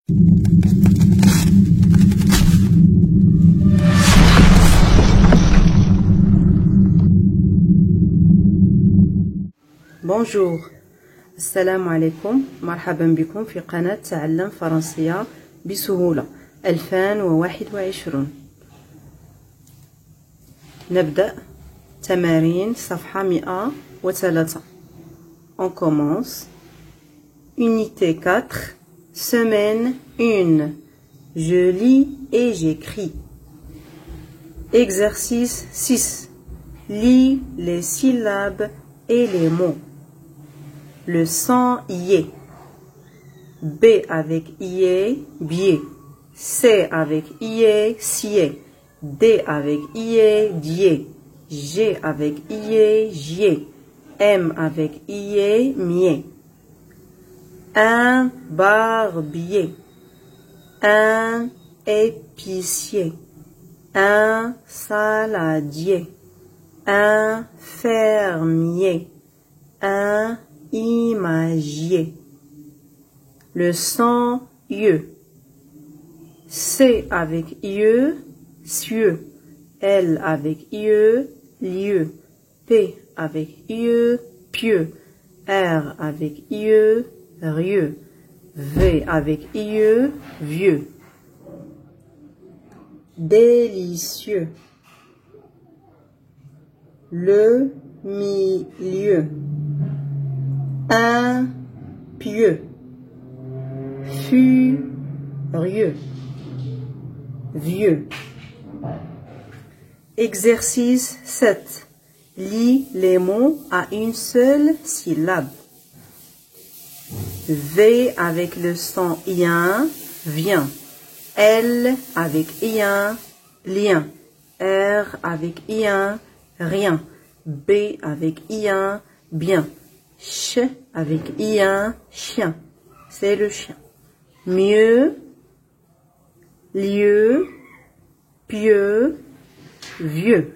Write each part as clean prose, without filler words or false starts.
Bonjour, assalamu alaikum, marhaban bikum fi qanat ta'allam faransiya بسهولة 2021. نبدأ تمارين صفحة 103. On commence. Unité 4, semaine 1. Je lis et j'écris. Exercice 6. Lis les syllabes et les mots. Le son y. B avec ié, bié. C avec ié, sié. D avec ié, dié. G avec ié, jié. M avec ié, mié. Un barbier. Un épicier. Un saladier. Un fermier. Un imagier. Le son yeux. C avec yeux, cieux. L avec yeux, lieu. P avec yeux, pieux. R avec yeux, rieux. V avec yeux, vieux. Délicieux. Le milieu. Impieux. Furieux. Vieux. Exercice 7. Lis les mots à une seule syllabe. V avec le son ien, vient. L avec ien, lien. R avec ien, rien. B avec ien, bien. Ch avec ien, chien. C'est le chien. Mieux, lieu, pieux, vieux.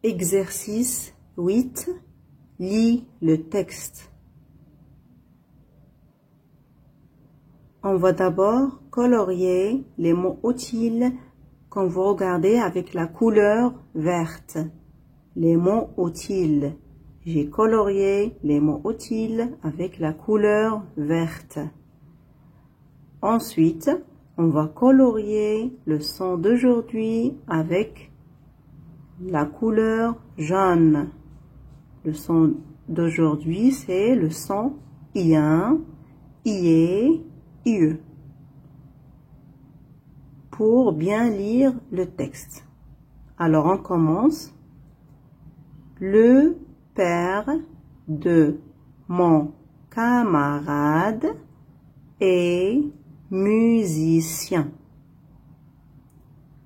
Exercice 8. Lis le texte. On va d'abord colorier les mots utiles quand vous regardez avec la couleur verte. Les mots utiles. J'ai colorié les mots utiles avec la couleur verte. Ensuite, on va colorier le son d'aujourd'hui avec la couleur jaune. Le son d'aujourd'hui, c'est le son ien, ié, ieux. Pour bien lire le texte. Alors, on commence. Le père de mon camarade est musicien.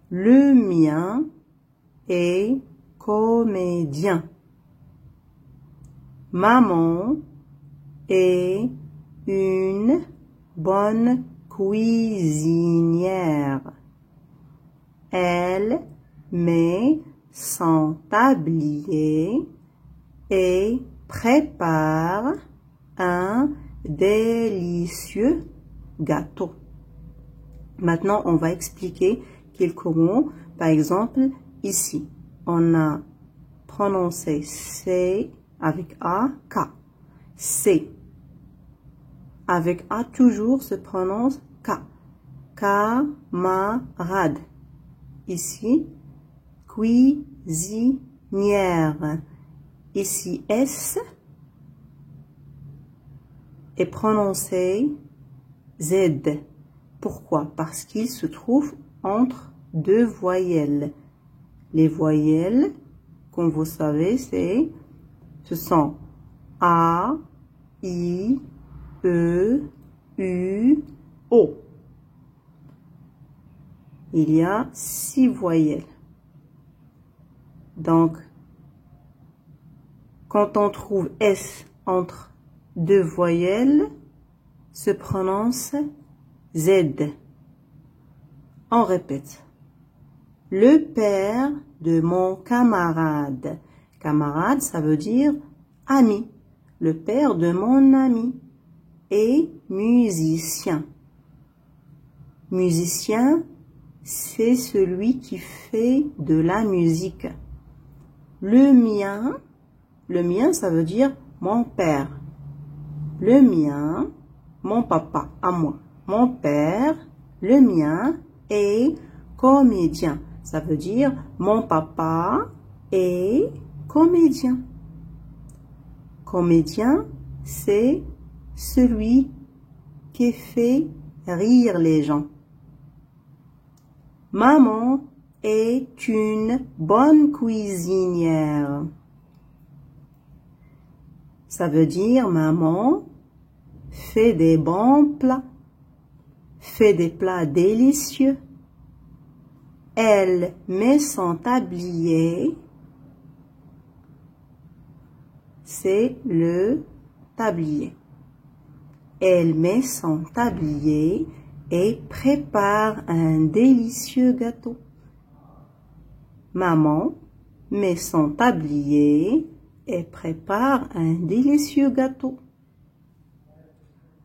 Le mien est comédien. Maman est une bonne cuisinière. Elle met son tablier et prépare un délicieux gâteau. Maintenant, on va expliquer quelques mots. Par exemple, ici, on a prononcé C avec A, K. C. Avec A, toujours se prononce K. Camarade. Ici, cuisinière. Ici, S est prononcé Z. Pourquoi? Parce qu'il se trouve entre deux voyelles. Les voyelles, comme vous savez, ce sont A, I, E, U, O. Il y a 6 voyelles. Donc, quand on trouve S entre deux voyelles, se prononce Z. On répète. Le père de mon camarade. Camarade, ça veut dire ami. Le père de mon ami. est musicien. Musicien, c'est celui qui fait de la musique. Le mien, ça veut dire mon père. Le mien, mon papa, à moi. Mon père, le mien, est comédien. Ça veut dire mon papa est comédien. Comédien, c'est celui qui fait rire les gens. Maman est une bonne cuisinière. Ça veut dire maman fait des bons plats, fait des plats délicieux. Elle met son tablier. C'est le tablier. Elle met son tablier et prépare un délicieux gâteau. Maman met son tablier et prépare un délicieux gâteau.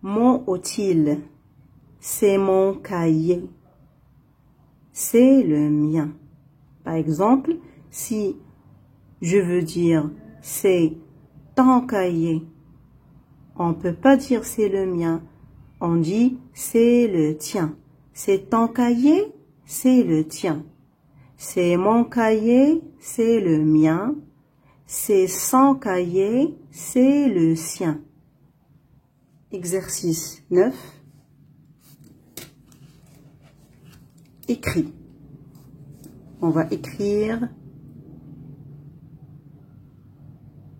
Mon outil, c'est mon cahier. C'est le mien. Par exemple, si je veux dire c'est ton cahier, on ne peut pas dire c'est le mien. On dit c'est le tien. C'est ton cahier, c'est le tien. C'est mon cahier, c'est le mien. C'est son cahier, c'est le sien. Exercice 9. Écrit. On va écrire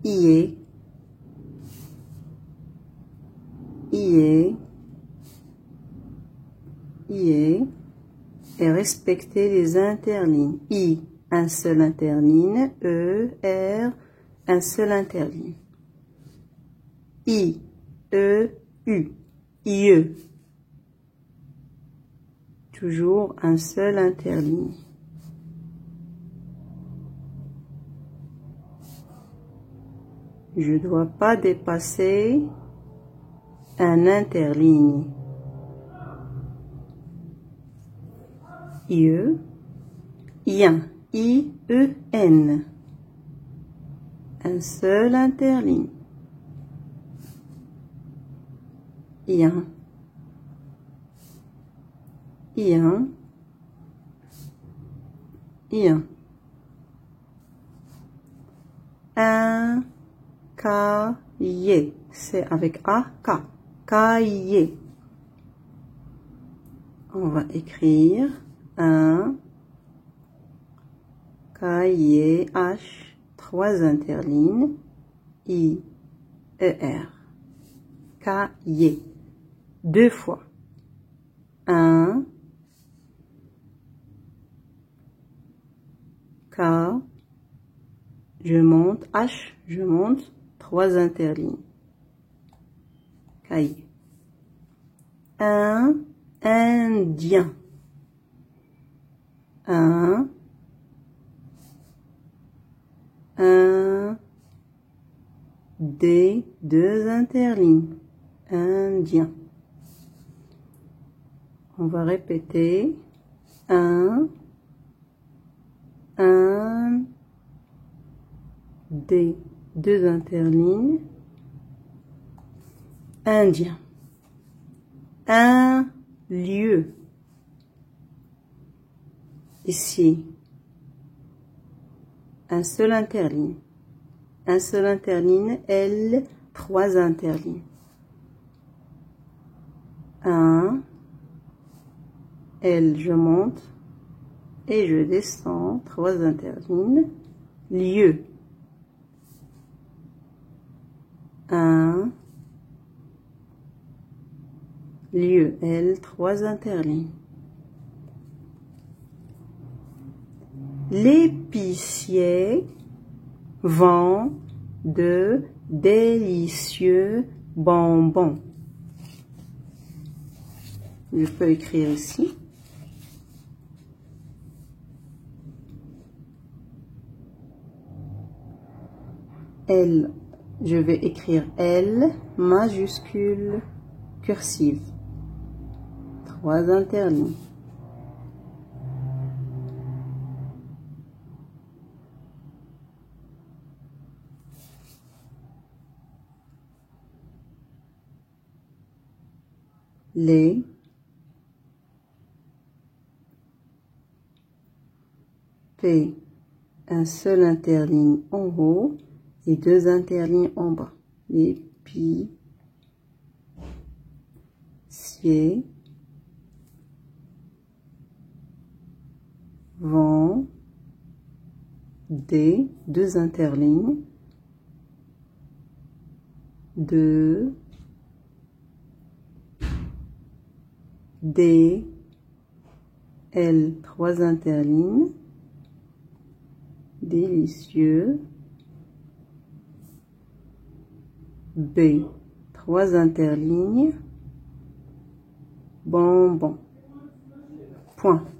IE, et respecter les interlignes. I, un seul interligne. E, R, un seul interligne. I, E, U, IE. Toujours un seul interligne. Je ne dois pas dépasser un interligne. IE, IEN, I-E-N. Un seul interligne. IEN, IEN, IEN. Un cahier, c'est avec A-K, cahier. On va écrire un cahier, H, 3 interlignes, I, E, R. Cahier. 2 fois. Un, K, je monte, H, je monte, 3 interlignes. Cahier. Un Indien. Un D, 2 interlignes. Indien. On va répéter. Un D, 2 interlignes. Indien. Un lieu. Ici, un seul interligne. Un seul interligne, L, 3 interlignes. Un, L, je monte et je descends, 3 interlignes. Lieu. Un, lieu, L, 3 interlignes. L'épicier vend de délicieux bonbons. Je peux écrire ici. L, je vais écrire L majuscule. cursive. 3 interlignes. Les P, un seul interligne en haut et 2 interlignes en bas. Les pi, cier, vont, des, 2 interlignes, 2, D, L, 3 interlignes, délicieux, B, 3 interlignes, bonbon, point.